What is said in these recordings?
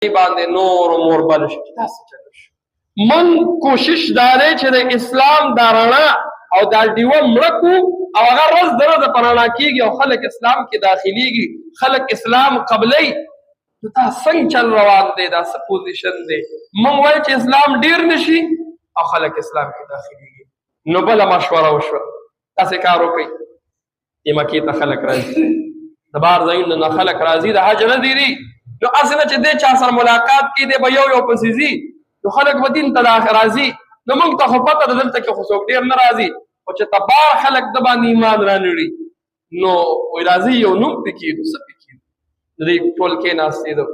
باندې نور مور بل شي تاسو چلو شو من کوشش دارې چې د اسلام دا رڼا او دا ډیوه مړکو او هغه روز درځ پرانا کیږي او خلک اسلام کې داخليږي خلک اسلام قبلي دا څنګه چل روان دی دا څه پوزیشن دی مونږ وایو چې اسلام ډیر نشي او خلک اسلام کې داخليږي نو بل مشوره وشو تاسو کار وکړئ مکې ته خلک راځي د بار ځایونو نه خلک راځي د حج نه دی نو اسنه چې د چا سره ملاقات کې دی به یو پسیزي نو خلک به دین ته راځي نو موږ ته خو پته دلته کې خو څوک ډیر نه راځي او چې تبار خلک د باندې ایمان رانړي نو وای راځي یو نوم پکې نو څه پکې دې ټول کې ناشې دو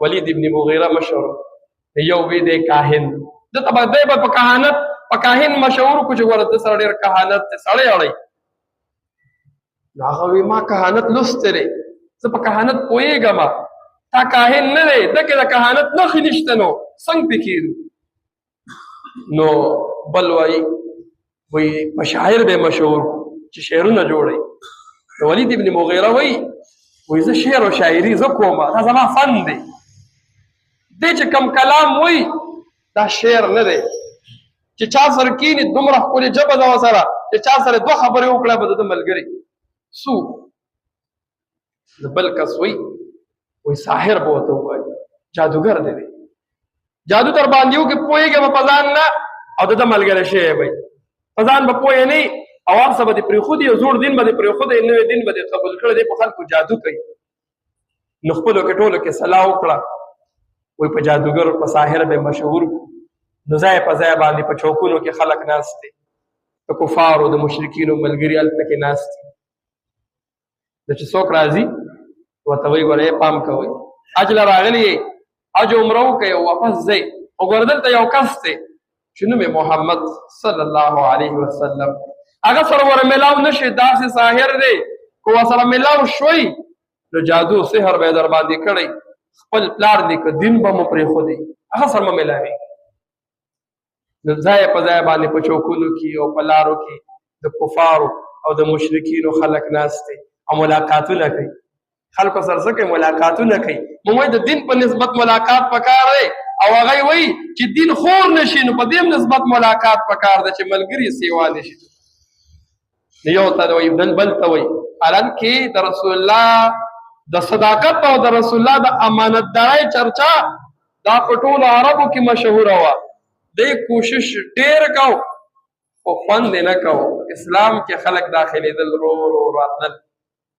ولید ابن مغیره مشهور یو وی دی کاهن د تبا دی په کاهنت په کاهن مشهور کو چې ورته سره ډیر کاهنت سره اړي هغه وی ما کاهنت لستره زه په کاهنت پوهیږم تا کاهن نه دی دغه د کاهنت نه خنشته نو څنګه پکې نو بل وای په شاعر به مشهور چې شعرونه جوړي ولید ابن مغیره وای زه شعر او شاعري زه کوم دا زما فن دی دې چې کم کلام وای دا شعر نه دی چې چا سره کینی دومره خپل جبه دا وسره چې چا سره دوه خبرې وکړه به د ملګری سو بل کس وای ساحر به وته وای جادوګر دی جادو تر باندې یو کې پوهیږي په پزان نه او د ملګری شي وای پزان به پوهې نه او هغه څه به پرې خو دی زوړ دین به پرې خو دی نوې دین به قبول کړی دی په خلکو جادو کوي نو خپلو کې ټولو کې صلاح وکړه وای په جادوګر په ساحر به مشهور نو ځای په ځای باندې په چوکونو کې خلک ناشته په کفارو د مشرکینو ملګری الته کې ناشته د چې څوک راځي ورته وایي ګورئ پام کوئ اجل راغلی اج عمره وکړئ او واپس ځئ وګوره دلته یو کس دی چې نوم یې محمد صلی الله علیه وسلم هغه سره ور ملاو نشي داسې ساحر دی کو سره ملاو شوي نو جادو سحر به در باندې کړی خپل پلار نیک دین به مو پرېښودی هغه سره مو ملاوي نو ځای په ځای باندې په چوکونو کې او په لارو کې د کفارو او د مشرکینو خلک ناست دي او ملاقاتونه کوي خلکو سره څه کوي ملاقاتونه کوي موږ د دین په نسبت ملاقات پکار دی او هغه وایي چې دین خور نشي نو په دې نسبت ملاقات پکار دی چې ملګری سیوا نشي یو ته وایي بل ته وایي الان کې د رسول الله د صداقت او د رسول الله د امانتدارۍ چرچا دا په ټولو عربو کې مشهوره وه دی کوشش ډېر کو خو خوند یې نه کو اسلام کې خلک داخلېدل رو رو راتلل